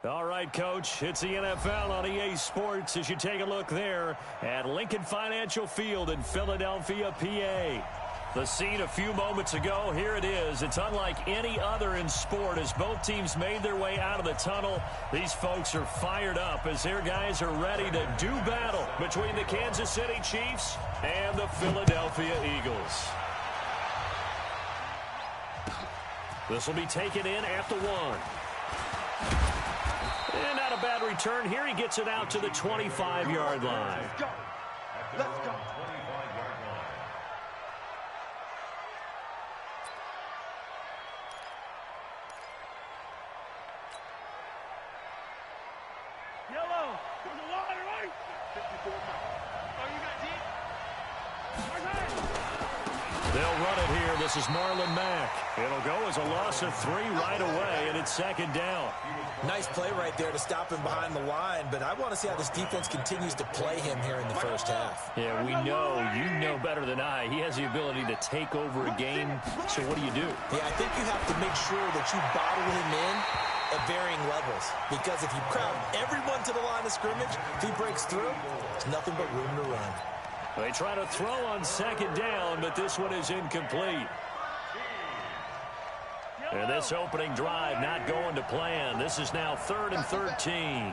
All right, Coach, it's the NFL on EA Sports as you take a look there at Lincoln Financial Field in Philadelphia, PA. The scene a few moments ago, here it is. It's unlike any other in sport as both teams made their way out of the tunnel. These folks are fired up as their guys are ready to do battle between the Kansas City Chiefs and the Philadelphia Eagles. This will be taken in at the 1. And not a bad return here. He gets it out to the 25-yard line. Let's go. Let's go. Yellow. There's a line, right? 54 miles. Oh, you got deep? They'll run it here. This is Marlon Mack. It'll go as a loss of 3 right away, and it's second down. Nice play right there to stop him behind the line, but I want to see how this defense continues to play him here in the first half. Yeah, we know, you know better than I, he has the ability to take over a game, so what do you do? Yeah, I think you have to make sure that you bottle him in at varying levels, because if you crowd everyone to the line of scrimmage, if he breaks through, there's nothing but room to run. They try to throw on second down, but this one is incomplete. And this opening drive not going to plan. This is now 3rd and 13.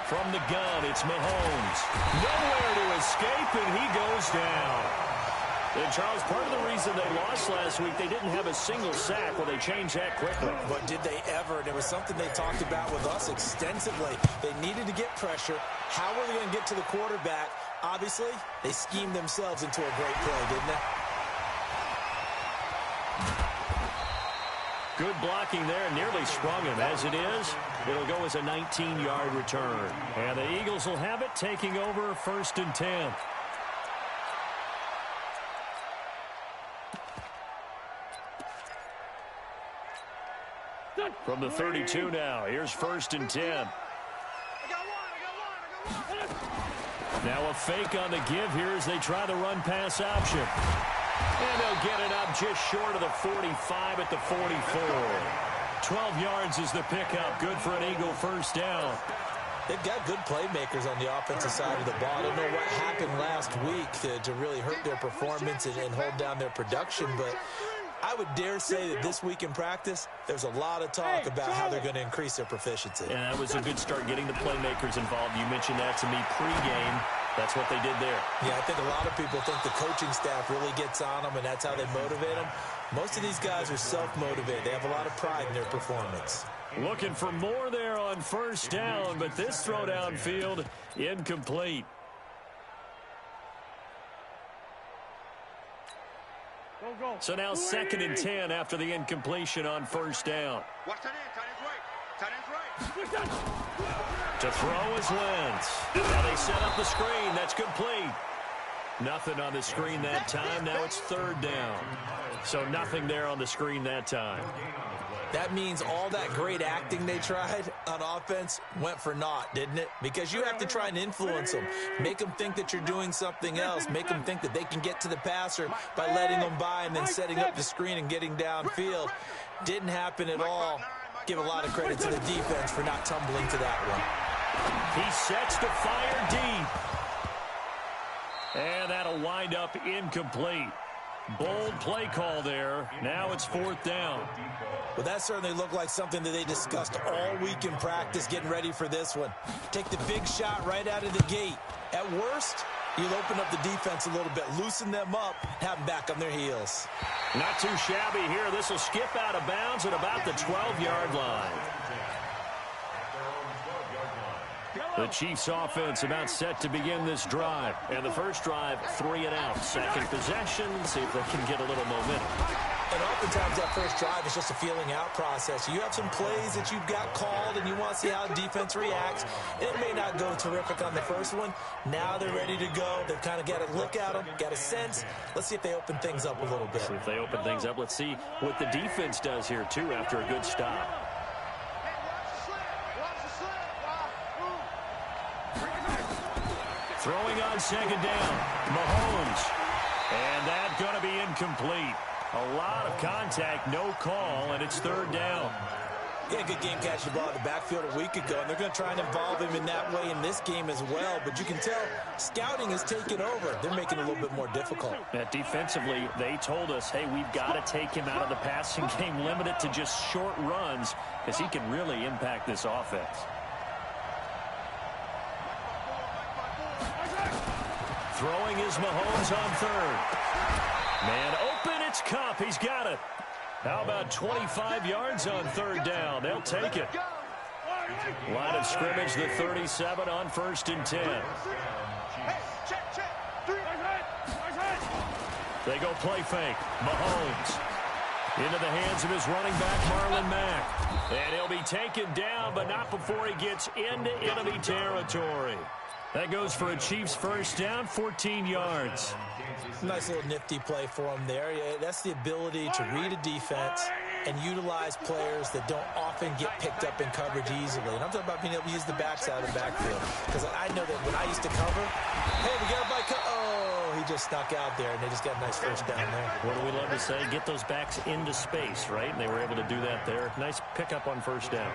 From the gun, it's Mahomes. Nowhere to escape, and he goes down. And, Charles, part of the reason they lost last week, they didn't have a single sack. Well, they changed that quickly. But did they ever? There was something they talked about with us extensively. They needed to get pressure. How were they going to get to the quarterback? Obviously, they schemed themselves into a great play, didn't they? Good blocking there, nearly sprung him. As it is, it'll go as a 19-yard return. And the Eagles will have it, taking over 1st and 10. From the 32 now, here's 1st and 10. Now a fake on the give here as they try the run-pass option. And they'll get it up just short of the 45 at the 44. 12 yards is the pickup. Good for an Eagle first down. They've got good playmakers on the offensive side of the ball. I don't know what happened last week to really hurt their performance and hold down their production, but I would dare say that this week in practice, there's a lot of talk about how they're going to increase their proficiency. And that was a good start getting the playmakers involved. You mentioned that to me pregame. That's what they did there. Yeah, I think a lot of people think the coaching staff really gets on them, and that's how they motivate them. Most of these guys are self-motivated. They have a lot of pride in their performance. Looking for more there on first down, but this throw downfield incomplete. So now 2nd and 10 after the incompletion on first down. Watch tight end. Tight end's right. To throw is Wentz. Now they set up the screen. That's complete. Nothing on the screen that time. Now it's 3rd down. So nothing there on the screen that time. That means all that great acting they tried on offense went for naught, didn't it? Because you have to try and influence them. Make them think that you're doing something else. Make them think that they can get to the passer by letting them by and then setting up the screen and getting downfield. Didn't happen at all. Give a lot of credit to the defense for not tumbling to that one. He sets to fire deep. And that'll wind up incomplete. Bold play call there. Now it's 4th down. Well, that certainly looked like something that they discussed all week in practice, getting ready for this one. Take the big shot right out of the gate. At worst, you'll open up the defense a little bit, loosen them up, have them back on their heels. Not too shabby here. This will skip out of bounds at about the 12-yard line. The Chiefs offense about set to begin this drive. And the first drive, 3 and out. Second possession, see if they can get a little momentum. And oftentimes that first drive is just a feeling out process. You have some plays that you've got called and you want to see how the defense reacts. It may not go terrific on the first one. Now they're ready to go. They've kind of got a look at them, got a sense. Let's see if they open things up a little bit. See if they open things up. Let's see what the defense does here, too, after a good stop. Throwing on second down, Mahomes. And that's going to be incomplete. A lot of contact, no call, and it's third down. Yeah, good game catching the ball in the backfield a week ago, and they're going to try and involve him in that way in this game as well. But you can tell scouting is taking over. They're making it a little bit more difficult. Defensively, they told us, hey, we've got to take him out of the passing game, limit it to just short runs, because he can really impact this offense. Throwing is Mahomes on third. Man open, it's Kupp. He's got it. How about 25 yards on third down? They'll take it. Line of scrimmage, the 37 on 1st and 10. They go play fake. Mahomes into the hands of his running back, Marlon Mack. And he'll be taken down, but not before he gets into enemy territory. That goes for a Chiefs first down, 14 yards. Nice little nifty play for him there. Yeah, that's the ability to read a defense and utilize players that don't often get picked up in coverage easily. And I'm talking about being able to use the backside of the backfield. Because I know that when I used to cover, hey, we got a bike. Oh, he just snuck out there, and they just got a nice first down there. What do we love to say? Get those backs into space, right? And they were able to do that there. Nice pickup on first down.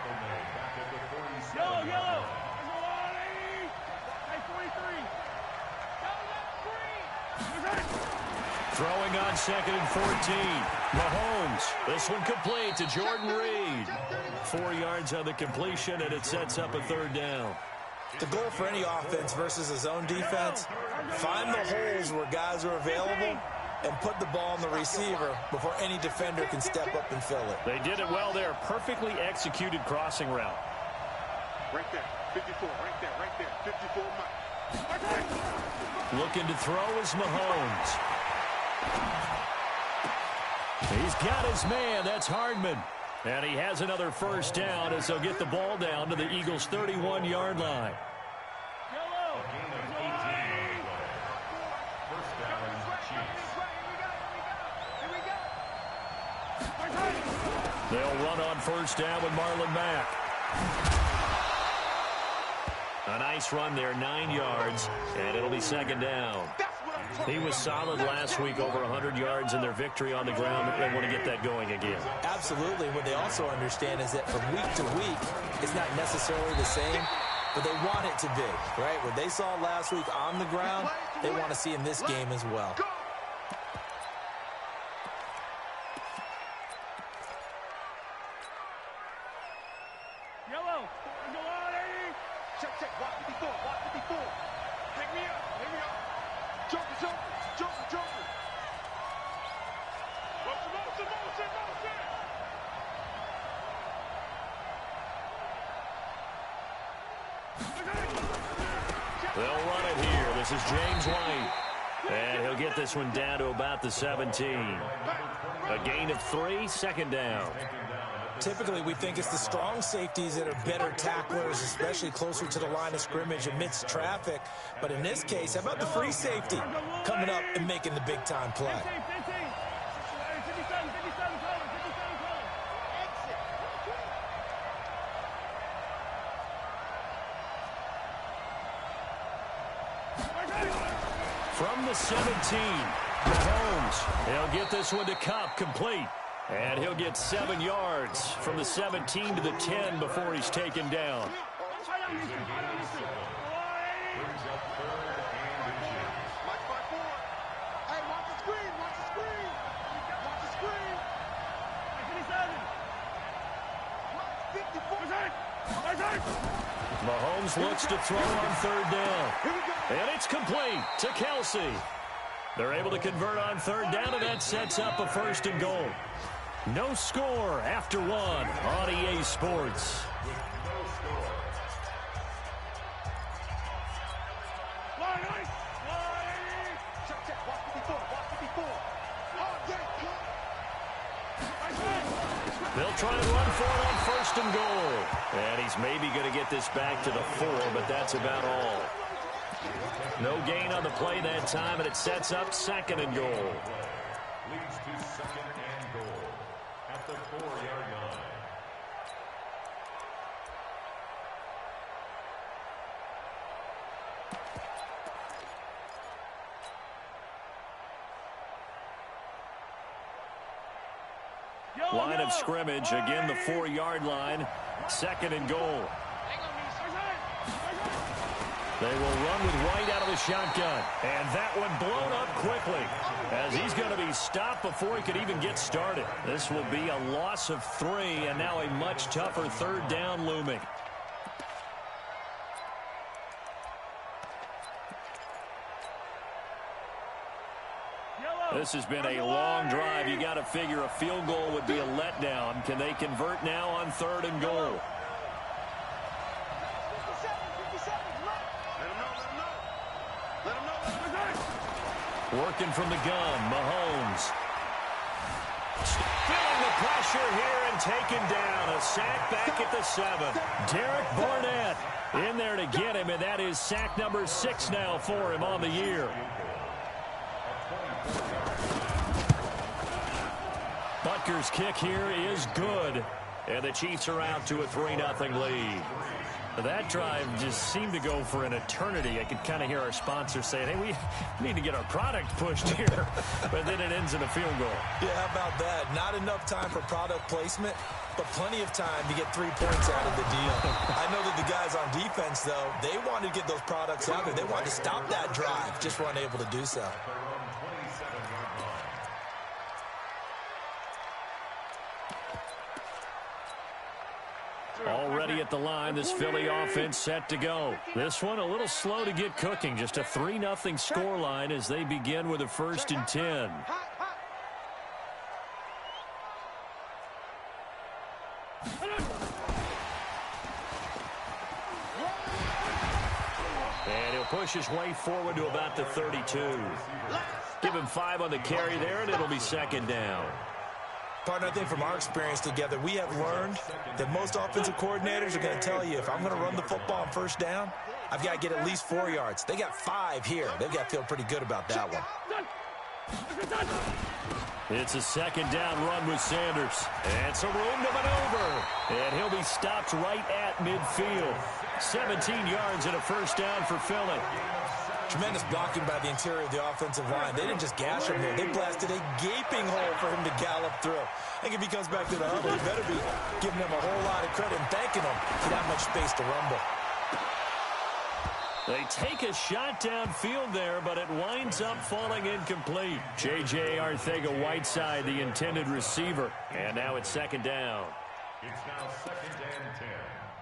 Yellow. Throwing on 2nd and 14. Mahomes. This one complete to Jordan Reed. 4 yards on the completion, and it sets up a third down. The goal for any offense versus a zone defense, find the holes where guys are available and put the ball on the receiver before any defender can step up and fill it. They did it well there. Perfectly executed crossing route. Right there, 54, right there, 54 miles. Looking to throw is Mahomes. He's got his man. That's Hardman. And he has another first down as they'll get the ball down to the Eagles' 31-yard line. They'll run on first down with Marlon Mack. A nice run there, 9 yards, and it'll be second down. He was solid last week, over 100 yards in their victory on the ground. They want to get that going again. Absolutely. What they also understand is that from week to week, it's not necessarily the same, but they want it to be, right? What they saw last week on the ground, they want to see in this game as well. Yellow. Check. Watch 54. Pick me up. Jumper. Motion. They'll run it here. This is James White. And he'll get this one down to about the 17. A gain of 3, second down. Typically, we think it's the strong safeties that are better tacklers, especially closer to the line of scrimmage amidst traffic. But in this case, how about the free safety coming up and making the big-time play? From the 17, Mahomes. He'll get this one to Kupp, complete. And he'll get 7 yards from the 17 to the 10 before he's taken down. Mahomes looks to throw on third down. And it's complete to Kelsey. They're able to convert on third down, and that sets up a 1st and goal. No score after 1 on EA Sports. They'll try and run for it on 1st and goal. And he's maybe going to get this back to the 4, but that's about all. No gain on the play that time, and it sets up 2nd and goal. Leads to 2nd and goal at the 4-yard line. line of scrimmage. Again, the 4-yard line. 2nd and goal. They will run with White out of the shotgun. And that one blown up quickly as he's going to be stopped before he could even get started. This will be a loss of 3, and now a much tougher 3rd down looming. This has been a long drive. You got to figure a field goal would be a letdown. Can they convert now on 3rd and goal? Working from the gun, Mahomes. Feeling the pressure here and taken down. A sack back at the 7. Derek Barnett in there to get him, and that is sack number 6 now for him on the year. Butker's kick here is good, and the Chiefs are out to a 3-0 lead. That drive just seemed to go for an eternity. I could kind of hear our sponsors saying, hey, we need to get our product pushed here. But then it ends in a field goal. Yeah, how about that? Not enough time for product placement, but plenty of time to get 3 points out of the deal. I know that the guys on defense, though, they wanted to get those products out there. They wanted to stop that drive, just weren't able to do so. Already at the line, this Philly offense set to go. This one a little slow to get cooking. Just a 3-0 scoreline as they begin with a 1st and 10. And he'll push his way forward to about the 32. Give him 5 on the carry there, and it'll be 2nd down. Partner, I think from our experience together, we have learned that most offensive coordinators are going to tell you, if I'm going to run the football on 1st down, I've got to get at least 4 yards. They got 5 here. They've got to feel pretty good about that one. It's a 2nd down run with Sanders. And some room to maneuver. And he'll be stopped right at midfield. 17 yards and a 1st down for Philly. Tremendous blocking by the interior of the offensive line. They didn't just gash him there. They blasted a gaping hole for him to gallop through. I think if he comes back to the huddle, you better be giving him a whole lot of credit and thanking him for that much space to rumble. They take a shot downfield there, but it winds up falling incomplete. J.J. Arcega-Whiteside, the intended receiver. And now it's 2nd down. It's now 2nd and 10.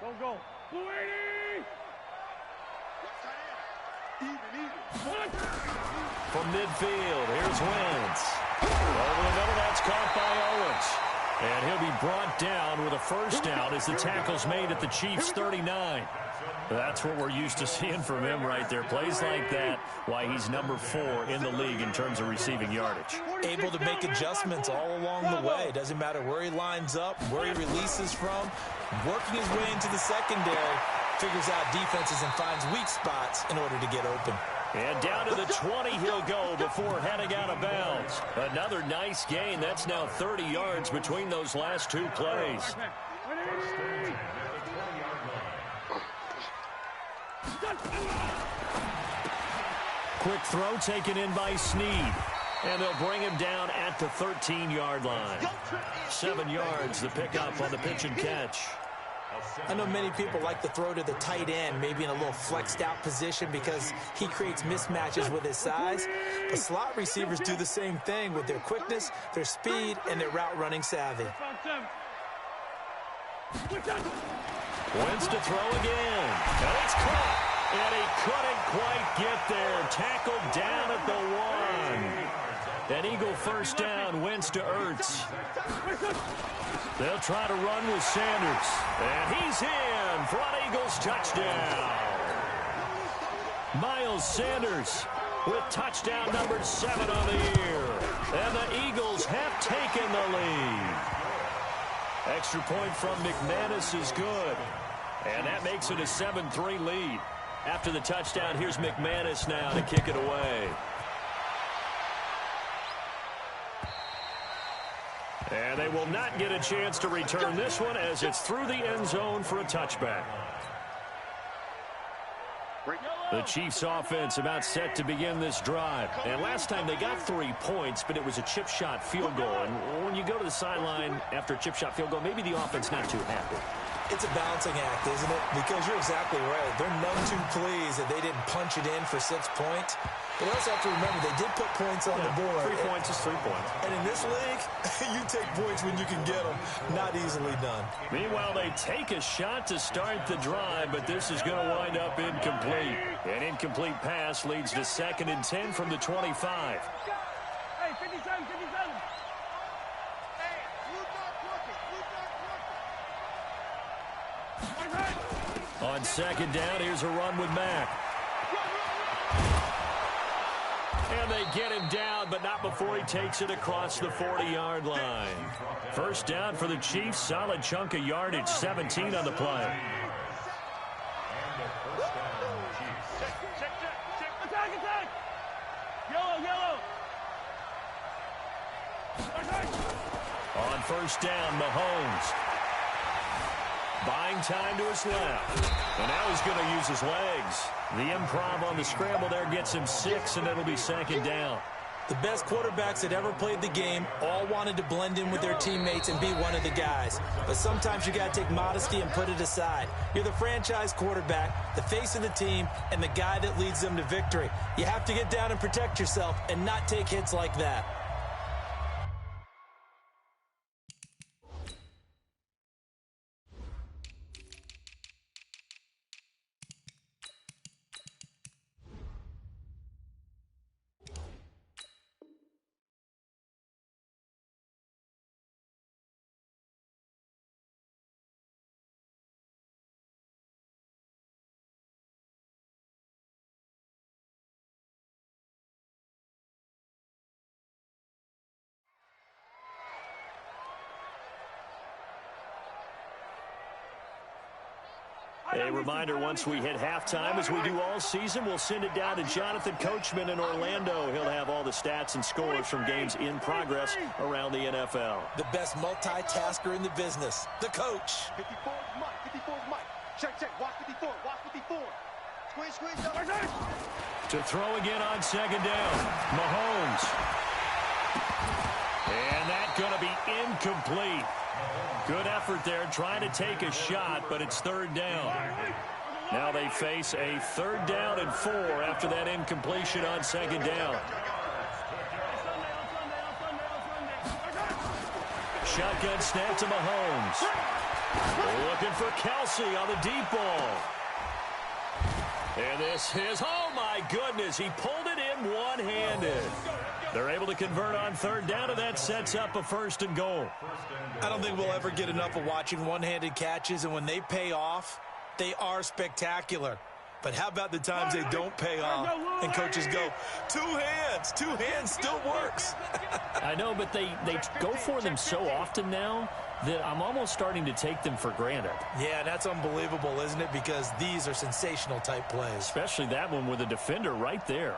Don't go. Blue 80! From midfield, here's Wentz. Over the middle, that's caught by Owens. And he'll be brought down with a 1st down as the tackle's made at the Chiefs' 39. That's what we're used to seeing from him right there. Plays like that, why he's number 4 in the league in terms of receiving yardage. Able to make adjustments all along the way. Doesn't matter where he lines up, where he releases from. Working his way into the secondary, figures out defenses and finds weak spots in order to get open. And down to the 20 he'll go before heading out of bounds. Another nice gain. That's now 30 yards between those last 2 plays. Quick throw taken in by Snead. And they'll bring him down at the 13-yard line. 7 yards, the pickup on the pitch and catch. I know many people like to throw to the tight end, maybe in a little flexed out position because he creates mismatches with his size. But slot receivers do the same thing with their quickness, their speed, and their route running savvy. Wentz to throw again. And it's caught. And he couldn't quite get there. Tackled down at the 1. An Eagle 1st down, Wentz to Ertz. They'll try to run with Sanders. And he's in for an Eagles touchdown. Miles Sanders with touchdown number 7 on the year. And the Eagles have taken the lead. Extra point from McManus is good. And that makes it a 7-3 lead. After the touchdown, here's McManus now to kick it away. And they will not get a chance to return this one as it's through the end zone for a touchback. The Chiefs offense about set to begin this drive. And last time they got 3 points, but it was a chip shot field goal. And when you go to the sideline after a chip shot field goal, maybe the offense not too happy. It's a balancing act, isn't it? Because you're exactly right. They're none too pleased that they didn't punch it in for 6 points. But you also have to remember, they did put points on the board. 3 points is 3 points. And in this league, you take points when you can get them. Not easily done. Meanwhile, they take a shot to start the drive, but this is going to wind up incomplete. An incomplete pass leads to 2nd and 10 from the 25. Hey, 57, 57. On 2nd down, here's a run with Mack. And they get him down, but not before he takes it across the 40-yard line. 1st down for the Chiefs. Solid chunk of yardage, 17 on the play. Attack, attack. Yellow. On 1st down, Mahomes. Buying time to his left. And now he's going to use his legs. The improv on the scramble there gets him 6, and it'll be 2nd down. The best quarterbacks that ever played the game all wanted to blend in with their teammates and be one of the guys. But sometimes you got to take modesty and put it aside. You're the franchise quarterback, the face of the team, and the guy that leads them to victory. You have to get down and protect yourself and not take hits like that. A reminder, once we hit halftime, as we do all season, we'll send it down to Jonathan Coachman in Orlando. He'll have all the stats and scores from games in progress around the NFL. The best multitasker in the business, the coach. 54 is Mike. 54 is Mike. Check. Watch 54. Watch 54. Squeeze. To throw again on 2nd down, Mahomes. And that's going to be incomplete. Good effort there, trying to take a shot, but it's 3rd down. Now they face a 3rd down and 4 after that incompletion on 2nd down. Shotgun snap to Mahomes. Looking for Kelsey on the deep ball. And this is, oh my goodness, he pulled it in one-handed. They're able to convert on 3rd down, and that sets up a 1st and goal. I don't think we'll ever get enough of watching one-handed catches, and when they pay off, they are spectacular. But how about the times they don't pay off, and coaches go, 2 hands, 2 hands still works. I know, but they go for them so often now that I'm almost starting to take them for granted. Yeah, that's unbelievable, isn't it? Because these are sensational type plays. Especially that one with the defender right there.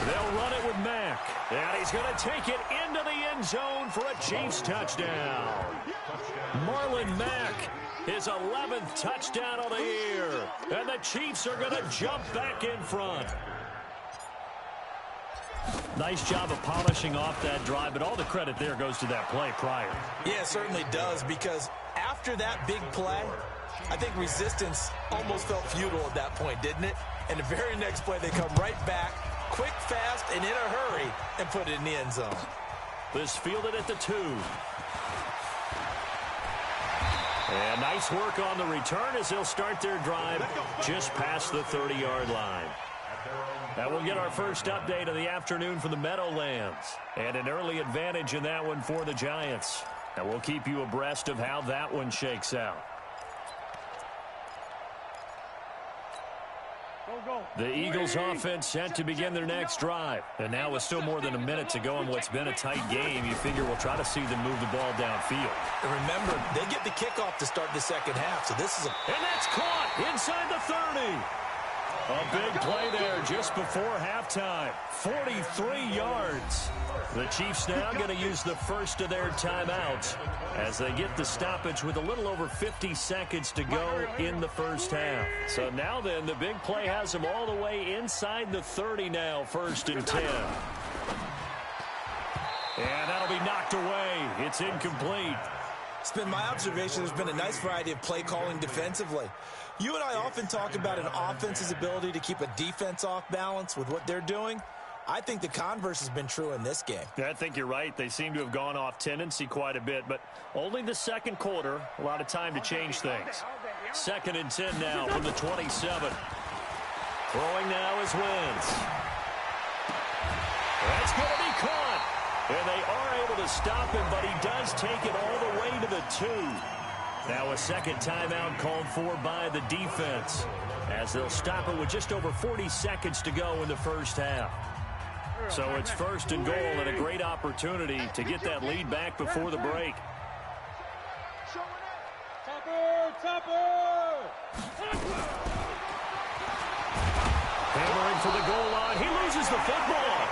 They'll run it with Mack. And he's going to take it into the end zone for a Chiefs touchdown. Marlon Mack, his 11th touchdown of the year. And the Chiefs are going to jump back in front. Nice job of polishing off that drive, but all the credit there goes to that play prior. Yeah, it certainly does, because after that big play, I think resistance almost felt futile at that point, didn't it? And the very next play, they come right back, quick, fast, and in a hurry, and put it in the end zone. This fielded at the 2. And nice work on the return as they'll start their drive just past the 30-yard line. Now we'll get our first update of the afternoon from the Meadowlands. And an early advantage in that one for the Giants. And we'll keep you abreast of how that one shakes out. The Eagles offense set to begin their next drive. And now with still more than a minute to go in what's been a tight game, you figure we'll try to see them move the ball downfield. And remember, they get the kickoff to start the second half, so this is a... And that's caught inside the 30. A big play there just before halftime. 43 yards. The Chiefs now going to use the first of their timeouts as they get the stoppage with a little over 50 seconds to go in the first half. So now then, the big play has them all the way inside the 30 now, 1st and 10. And that'll be knocked away. It's incomplete. It's been my observation there's been a nice variety of play calling defensively. You and I often talk about an offense's ability to keep a defense off balance with what they're doing. I think the converse has been true in this game. Yeah, I think you're right. They seem to have gone off tendency quite a bit, but only the second quarter, a lot of time to change things. 2nd and 10 now from the 27. Throwing now is Wentz. That's going to be caught. And they are able to stop him, but he does take it all the way to the 2. Now a second timeout called for by the defense as they'll stop it with just over 40 seconds to go in the first half. So it's 1st and goal and a great opportunity to get that lead back before the break. Hammering for the goal line. He loses the football.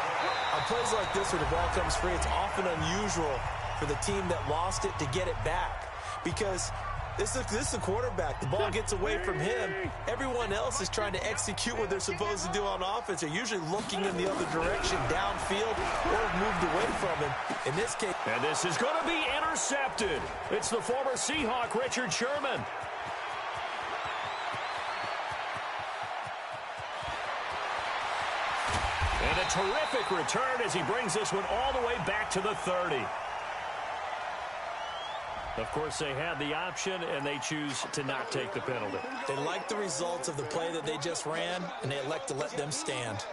On plays like this where the ball comes free, it's often unusual for the team that lost it to get it back because this is a quarterback. The ball gets away from him. Everyone else is trying to execute what they're supposed to do on offense. They're usually looking in the other direction, downfield, or have moved away from him. In this case. And this is going to be intercepted. It's the former Seahawk, Richard Sherman. And a terrific return as he brings this one all the way back to the 30. Of course, they had the option, and they choose to not take the penalty. They like the results of the play that they just ran, and they elect to let them stand.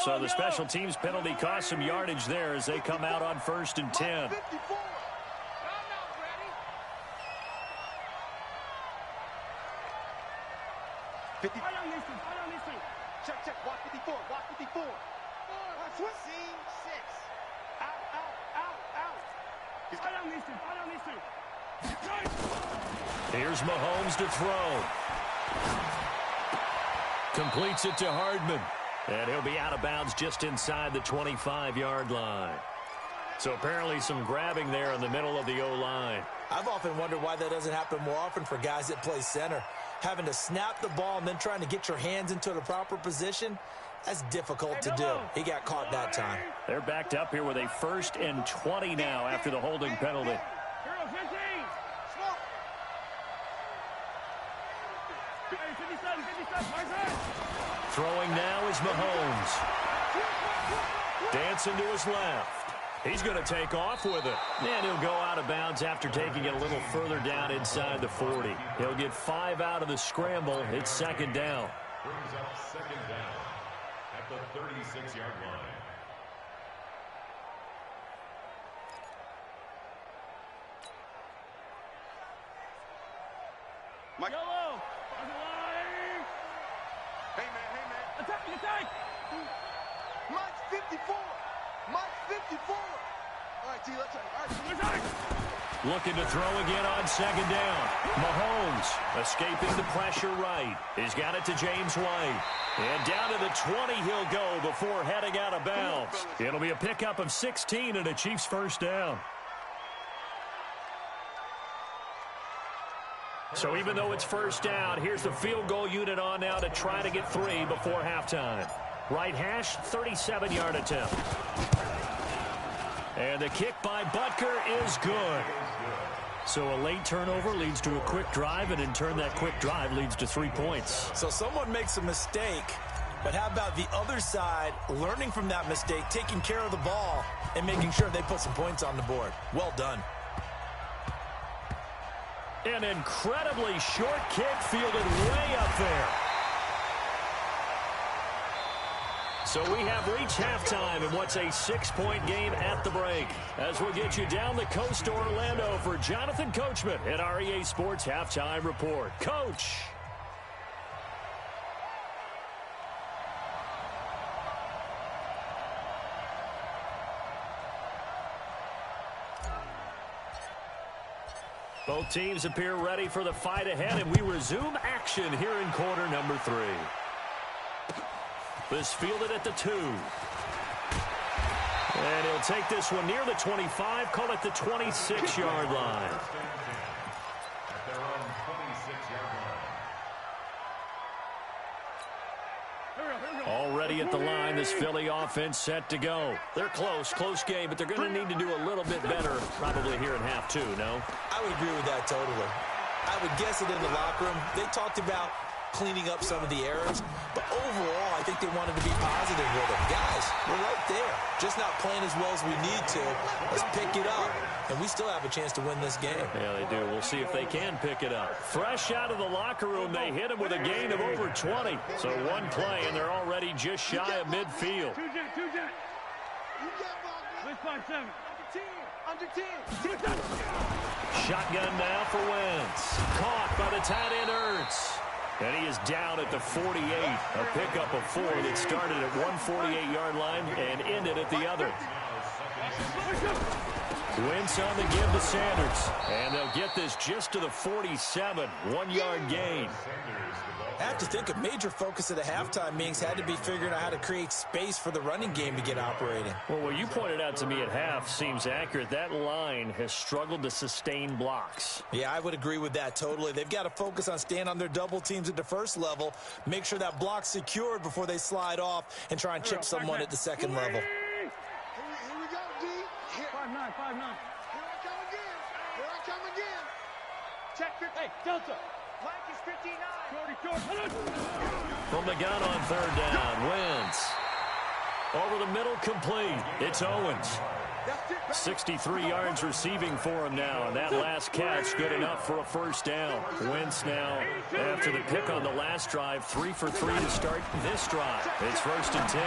So the special teams penalty cost some yardage there as they come out on 1st and 10. Check. Watch 54. Watch 54. Seam 6. Out. Here's Mahomes to throw. Completes it to Hardman. And he'll be out of bounds just inside the 25-yard line. So apparently some grabbing there in the middle of the O-line. I've often wondered why that doesn't happen more often for guys that play center. Having to snap the ball and then trying to get your hands into the proper position, that's difficult to do. He got caught that time. They're backed up here with a 1st and 20 now after the holding penalty. Throwing now is Mahomes. Dancing to his left. He's going to take off with it. And he'll go out of bounds after taking it a little further down inside the 40. He'll get 5 out of the scramble. It's 2nd down. Brings up 2nd down at the 36-yard line. Mike. Yellow. Hey, man. Attack. Mike's 54. Mike's 54. All right, T, let's try. Looking to throw again on 2nd down. Mahomes escaping the pressure right. He's got it to James White. And down to the 20 he'll go before heading out of bounds. It'll be a pickup of 16 and a Chiefs 1st down. So even though it's 1st down, here's the field goal unit on now to try to get 3 before halftime. Right hash, 37-yard attempt. And the kick by Butker is good. So a late turnover leads to a quick drive, and in turn that quick drive leads to 3 points. So someone makes a mistake, but how about the other side learning from that mistake, taking care of the ball, and making sure they put some points on the board? Well done. An incredibly short kick fielded way up there. So we have reached halftime in what's a 6-point game at the break. As we'll get you down the coast to Orlando for Jonathan Coachman at our EA Sports Halftime Report. Coach. Both teams appear ready for the fight ahead, and we resume action here in quarter number 3. This fielded at the 2. And he'll take this one near the 25, call it the 26-yard line. At their own 26-yard line. Already at the line, this Philly offense set to go. They're close game, but they're going to need to do a little bit better probably here in half 2, no? I would agree with that totally. I would guess it in the locker room. They talked about cleaning up some of the errors, but overall, I think they wanted to be positive with them. Guys, we're right there. Just not playing as well as we need to. Let's pick it up, and we still have a chance to win this game. Yeah, they do. We'll see if they can pick it up. Fresh out of the locker room, they hit him with a gain of over 20. So one play, and they're already just shy of midfield. Shotgun now for Wentz. Caught by the tight end Ertz. And he is down at the 48. A pickup of 4 that started at one 48-yard line and ended at the other. Wentz on the give to Sanders. And they'll get this just to the 47. 1-yard gain. I have to think a major focus of the halftime meetings had to be figuring out how to create space for the running game to get operating. Well, what you pointed out to me at half seems accurate. That line has struggled to sustain blocks. Yeah, I would agree with that totally. They've got to focus on staying on their double teams at the first level, make sure that block's secured before they slide off and try and chip someone at the second level. Here we go, D. 5'9", 5'9". Here I come again. Here I come again. Check 50. Hey, Delta. Mike is 59. From the gun on third down, Wentz. Over the middle, complete. It's Owens. 63 yards receiving for him now, and that last catch good enough for a first down. Wentz now, after the pick on the last drive, 3 for 3 to start this drive. It's 1st and 10.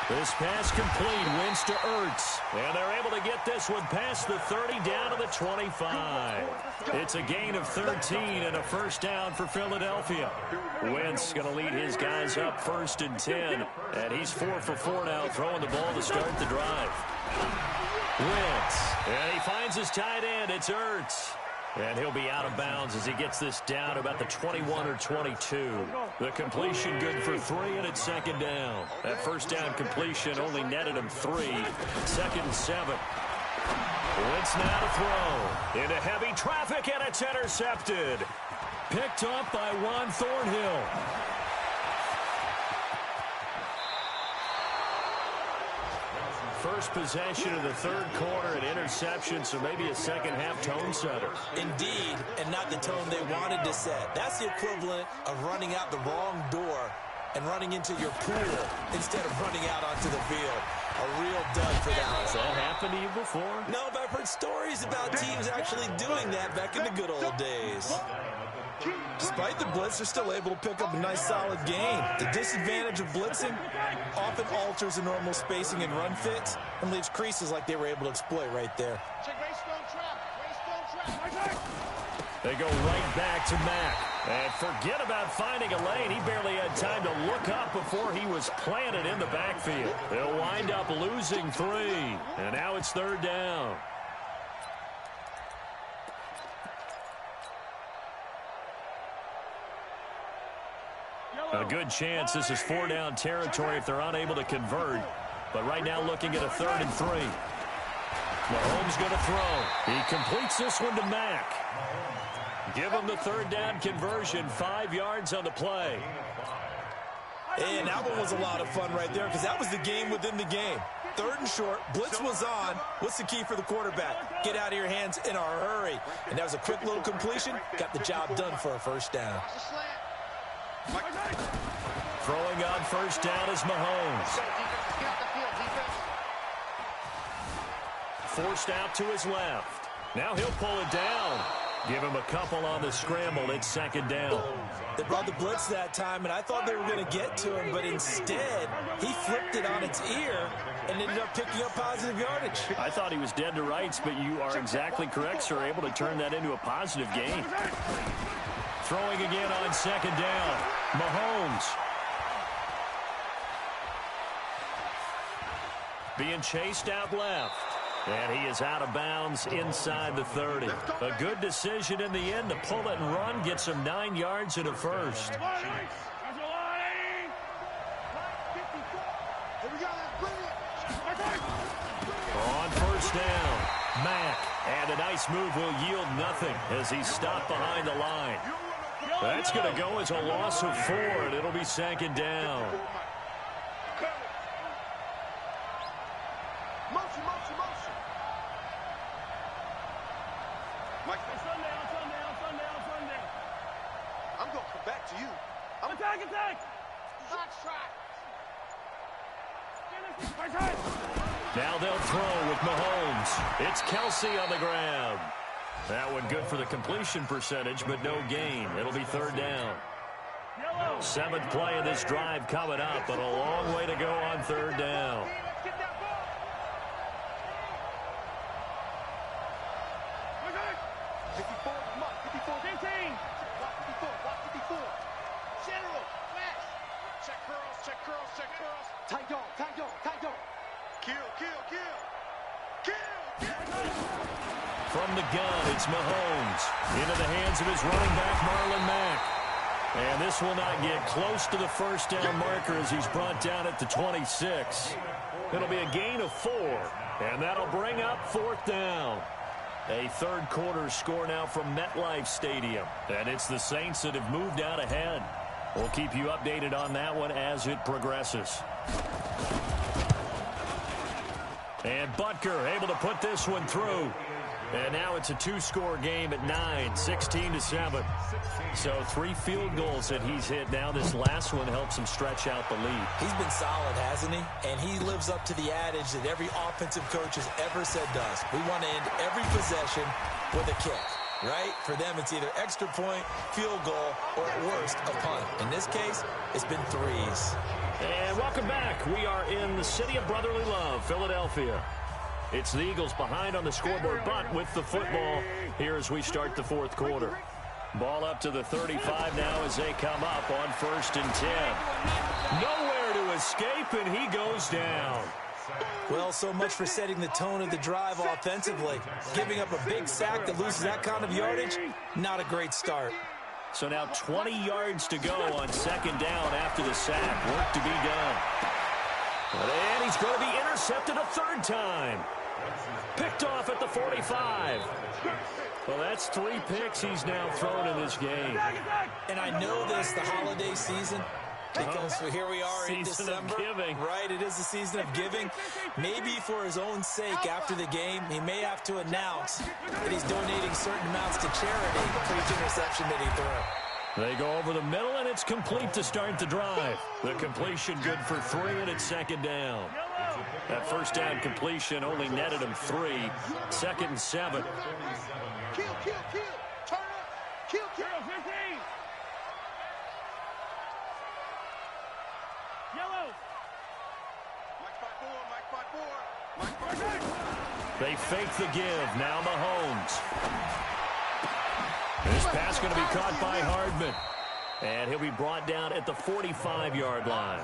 This pass complete, Wentz to Ertz. And they're able to get this one past the 30 down to the 25. It's a gain of 13 and a first down for Philadelphia. Wentz going to lead his guys up 1st and 10. And he's 4 for 4 now, throwing the ball to start the drive. Wentz. And he finds his tight end. It's Ertz. And he'll be out of bounds as he gets this down about the 21 or 22. The completion good for 3, and it's 2nd down. That first down completion only netted him 3. 2nd and 7. Wentz now to throw. Into heavy traffic, and it's intercepted. Picked up by Juan Thornhill. First possession of the 3rd quarter, an interception, so maybe a second-half tone setter. Indeed, and not the tone they wanted to set. That's the equivalent of running out the wrong door and running into your pool instead of running out onto the field. A real dud for that. Has that happened to you before? No, but I've heard stories about teams actually doing that back in the good old days. Despite the blitz, they're still able to pick up a nice solid gain. The disadvantage of blitzing often alters the normal spacing and run fits and leaves creases like they were able to exploit right there. They go right back to Mack. And forget about finding a lane. He barely had time to look up before he was planted in the backfield. They'll wind up losing 3. And now it's 3rd down. A good chance this is 4-down territory if they're unable to convert. But right now looking at a 3rd and 3. Mahomes going to throw. He completes this one to Mack. Give him the 3rd down conversion. 5 yards on the play. And that one was a lot of fun right there because that was the game within the game. 3rd and short. Blitz was on. What's the key for the quarterback? Get out of your hands in a hurry. And that was a quick little completion. Got the job done for a first down. Throwing on first down is Mahomes. Forced out to his left. Now he'll pull it down. Give him a couple on the scramble. It's 2nd down. They brought the blitz that time, and I thought they were going to get to him, but instead, he flipped it on its ear and ended up picking up positive yardage. I thought he was dead to rights, but you are exactly correct, sir. Able to turn that into a positive gain. Throwing again on 2nd down. Mahomes. Being chased out left. And he is out of bounds inside the 30. A good decision in the end to pull it and run, gets him 9 yards and a first. On first down, Mack. And a nice move will yield nothing as he's stopped behind the line. That's going to go as a loss of 4, and it'll be second down. Motion. Mike, Sunday. I'm going to come back to you. Attack! Now they'll throw with Mahomes. It's Kelsey on the grab. That one good for the completion percentage, but no gain. It'll be third down. 7th play of this drive coming up, but a long way to go on third down. Tight dog. Kill. From the gun, it's Mahomes. Into the hands of his running back, Marlon Mack. And this will not get close to the first down marker as he's brought down at the 26. It'll be a gain of 4, and that'll bring up 4th down. A third quarter score now from MetLife Stadium. And it's the Saints that have moved out ahead. We'll keep you updated on that one as it progresses. And Butker able to put this one through. And now it's a 2-score game at 9, 16-7. So 3 field goals that he's hit now. This last one helps him stretch out the lead. He's been solid, hasn't he? And he lives up to the adage that every offensive coach has ever said does. We want to end every possession with a kick, right? For them, it's either extra point, field goal, or at worst, a punt. In this case, it's been 3s. And welcome back. We are in the city of brotherly love, Philadelphia. It's the Eagles behind on the scoreboard, but with the football here as we start the 4th quarter. Ball up to the 35 now as they come up on 1st and 10. Nowhere to escape, and he goes down. Well, so much for setting the tone of the drive offensively. Giving up a big sack that loses that kind of yardage, not a great start. So now 20 yards to go on 2nd down after the sack. Work to be done. And he's going to be intercepted a 3rd time. Picked off at the 45. Well, that's 3 picks he's now thrown in this game. And I know this, the holiday season, because here we are in December. Right, it is the season of giving. Maybe for his own sake after the game, he may have to announce that he's donating certain amounts to charity for each interception that he threw. They go over the middle, and it's complete to start the drive. The completion good for 3, and it's 2nd down. That first down completion only netted him 3. 2nd and 7. Kill. Turn up. Kill. 15. Yellow. Mike 5-4. They fake the give. Now Mahomes. This pass going to be caught by Hardman. And he'll be brought down at the 45-yard line.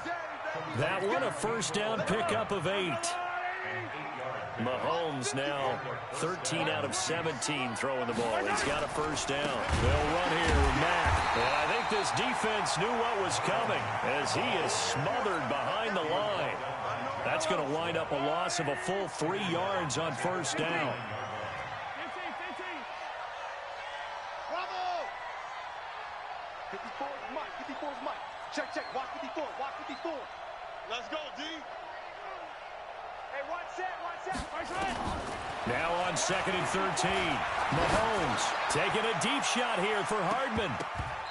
That one a first down pickup of 8. Mahomes now 13 out of 17 throwing the ball. He's got a first down. They'll run here with Mack. And I think this defense knew what was coming as he is smothered behind the line. That's going to wind up a loss of a full 3 yards on first down. Bravo! 54 is Mike. 54 is Mike. Check. Watch 54. Watch 54. Let's go, D. Hey, watch that. Now on 2nd and 13. Mahomes taking a deep shot here for Hardman.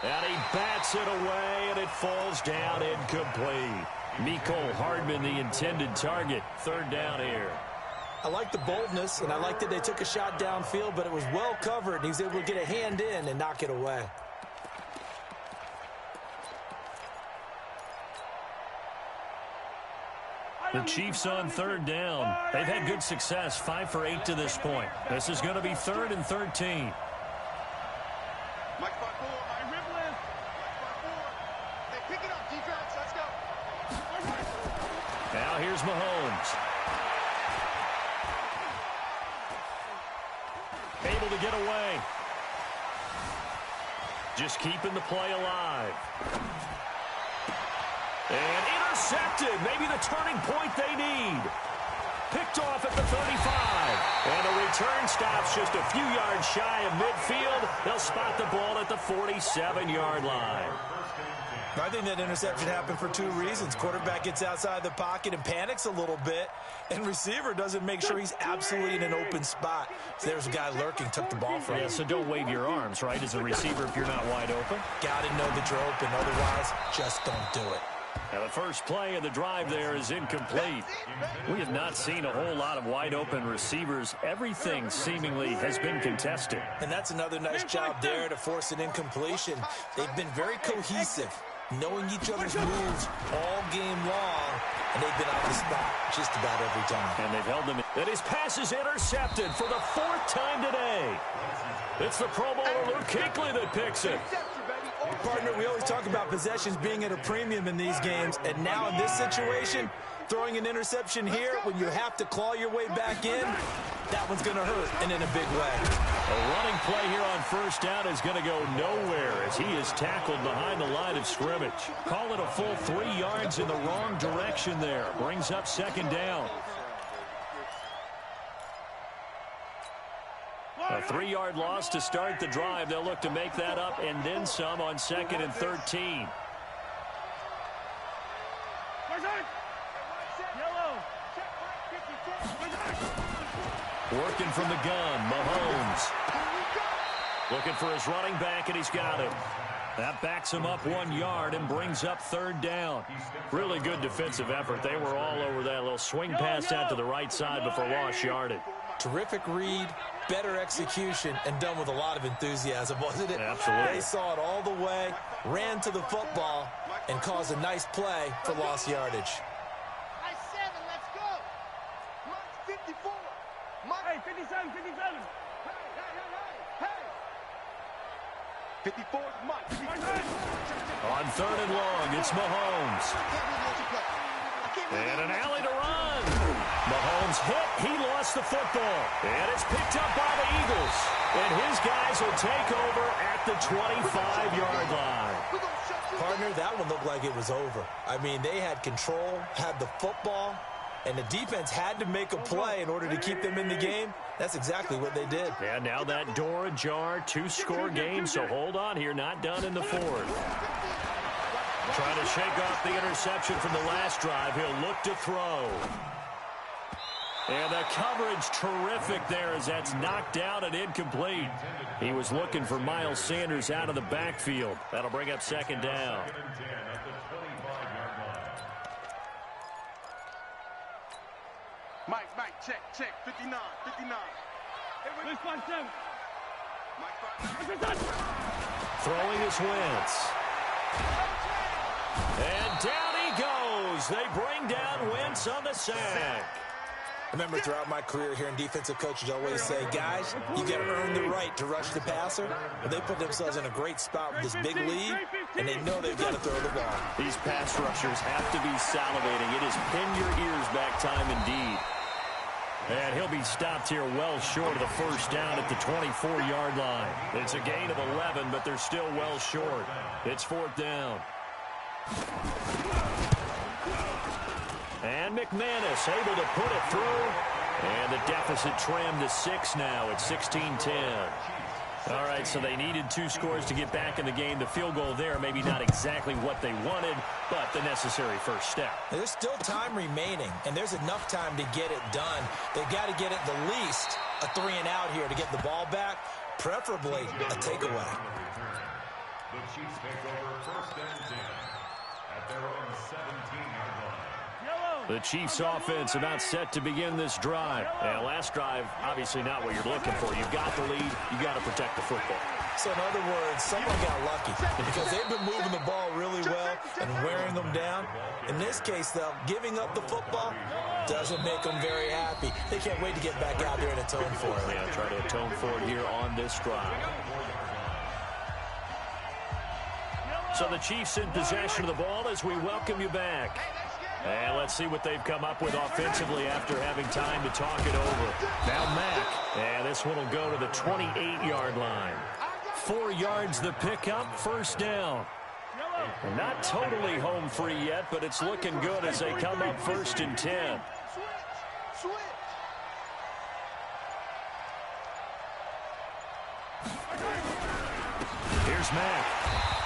And he bats it away, and it falls down incomplete. Mecole Hardman, the intended target. 3rd down here. I like the boldness, and I like that they took a shot downfield, but it was well covered, and he was able to get a hand in and knock it away. The Chiefs on 3rd down. They've had good success, 5 for 8 to this point. This is going to be 3rd and 13. Mike 5-4. My rip lift. Mike 5-4. Hey, pick it up, defense. Let's go. Now here's Mahomes. Able to get away. Just keeping the play alive. And intercepted. Maybe the turning point they need. Picked off at the 35. And the return stops just a few yards shy of midfield. They'll spot the ball at the 47-yard line. I think that interception happened for two reasons. Quarterback gets outside the pocket and panics a little bit, and receiver doesn't make sure he's absolutely in an open spot. So there's a guy lurking, took the ball from him. Yeah, so don't wave your arms, right, as a receiver if you're not wide open. Got to know that you're open. Otherwise, just don't do it. Now the first play of the drive there is incomplete. We have not seen a whole lot of wide-open receivers. Everything seemingly has been contested. And that's another nice job there to force an incompletion. They've been very cohesive, knowing each other's moves all game long, and they've been on the spot just about every time. And they've held them. And his pass is intercepted for the fourth time today. It's the Pro Bowler Luke Kuechly that picks it. Partner, we always talk about possessions being at a premium in these games, and now in this situation, throwing an interception here when you have to claw your way back in, that one's going to hurt, and in a big way. A running play here on first down is going to go nowhere as he is tackled behind the line of scrimmage. Call it a full 3 yards in the wrong direction there. Brings up second down. A 3-yard loss to start the drive. They'll look to make that up and then some on 2nd and 13. Working from the gun, Mahomes. Looking for his running back, and he's got him. That backs him up 1 yard and brings up third down. Really good defensive effort. They were all over that little swing pass out to the right side before lost yardage. Terrific read, better execution, and done with a lot of enthusiasm, wasn't it? Absolutely. They saw it all the way, ran to the football, and caused a nice play for lost yardage. High 7, let's go. Mike 54. Mike. Hey, 57, 57. Hey. 54 is Mike. On third and long, it's Mahomes. And an alley to run. Mahomes hit. He lost the football. And it's picked up by the Eagles. And his guys will take over at the 25-yard line. Partner, that one looked like it was over. I mean, they had control, had the football, and the defense had to make a play in order to keep them in the game. That's exactly what they did. And now that door ajar, 2-score game, so hold on here, not done in the fourth. Trying to shake off the interception from the last drive. He'll look to throw. And the coverage terrific there as that's knocked out and incomplete. He was looking for Miles Sanders out of the backfield. That'll bring up second down. Mike, check, 59. Hey, Throwing his Wentz. And down he goes. They bring down Wentz on the sack. I remember throughout my career here in defensive coaches always say, guys, you got to earn the right to rush the passer. Well, they put themselves in a great spot with this big lead, and they know they've got to throw the ball. These pass rushers have to be salivating. It is pin your ears back time indeed. And he'll be stopped here well short of the first down at the 24-yard line. It's a gain of 11, but they're still well short. It's fourth down. And McManus able to put it through. And the deficit trimmed to 6 now at 16-10. All right, so they needed 2 scores to get back in the game. The field goal there, maybe not exactly what they wanted, but the necessary first step. There's still time remaining, and there's enough time to get it done. They've got to get it the least a 3-and-out here to get the ball back, preferably a takeaway. The Chiefs take over first and 10 at their own 17-yard line. The Chiefs offense about set to begin this drive. And last drive, obviously not what you're looking for. You've got the lead. You've got to protect the football. So in other words, someone got lucky because they've been moving the ball really well and wearing them down. In this case, though, giving up the football doesn't make them very happy. They can't wait to get back out there and atone for it. Yeah, try to atone for it here on this drive. So the Chiefs in possession of the ball as we welcome you back. And let's see what they've come up with offensively after having time to talk it over. Now Mack. And this this one will go to the 28-yard line. 4 yards the pickup, first down. Not totally home free yet, but it's looking good as they come up 1st and 10. Here's Mack.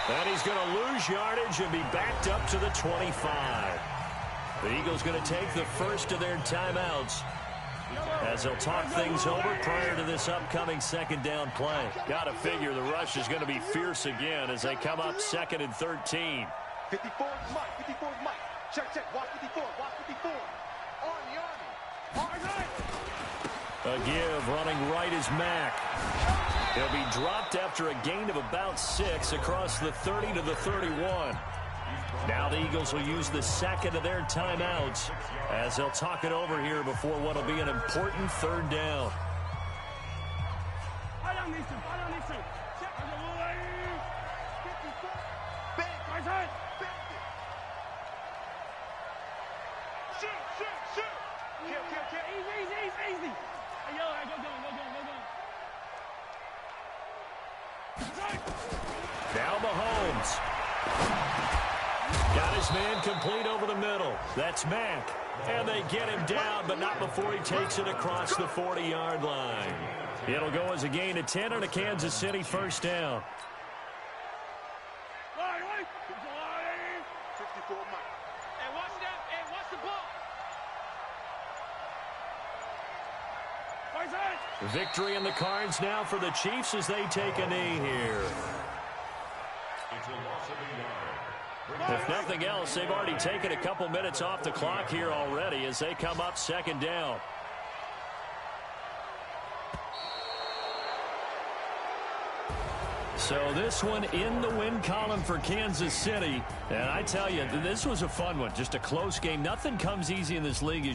And he's going to lose yardage and be backed up to the 25. The Eagles going to take the first of their timeouts as they'll talk things over prior to this upcoming second down play. Got to figure the rush is going to be fierce again as they come up 2nd and 13. 54 is Mike. 54 is Mike. Check, check. Watch 54. Watch 54. On the Army. A give running right is Mack. He'll be dropped after a gain of about 6 across the 30 to the 31. Now the Eagles will use the second of their timeouts as they'll talk it over here before what will be an important 3rd down. Now Mahomes. Got his man complete over the middle. That's Mack. And they get him down, but not before he takes it across the 40-yard line. It'll go as a gain of 10 on a Kansas City first down. 54 Mike. And watch that. And watch the ball. Victory in the cards now for the Chiefs as they take a knee here. If nothing else, they've already taken a couple minutes off the clock here already as they come up 2nd down. So this one in the win column for Kansas City. And I tell you, this was a fun one. Just a close game. Nothing comes easy in this league.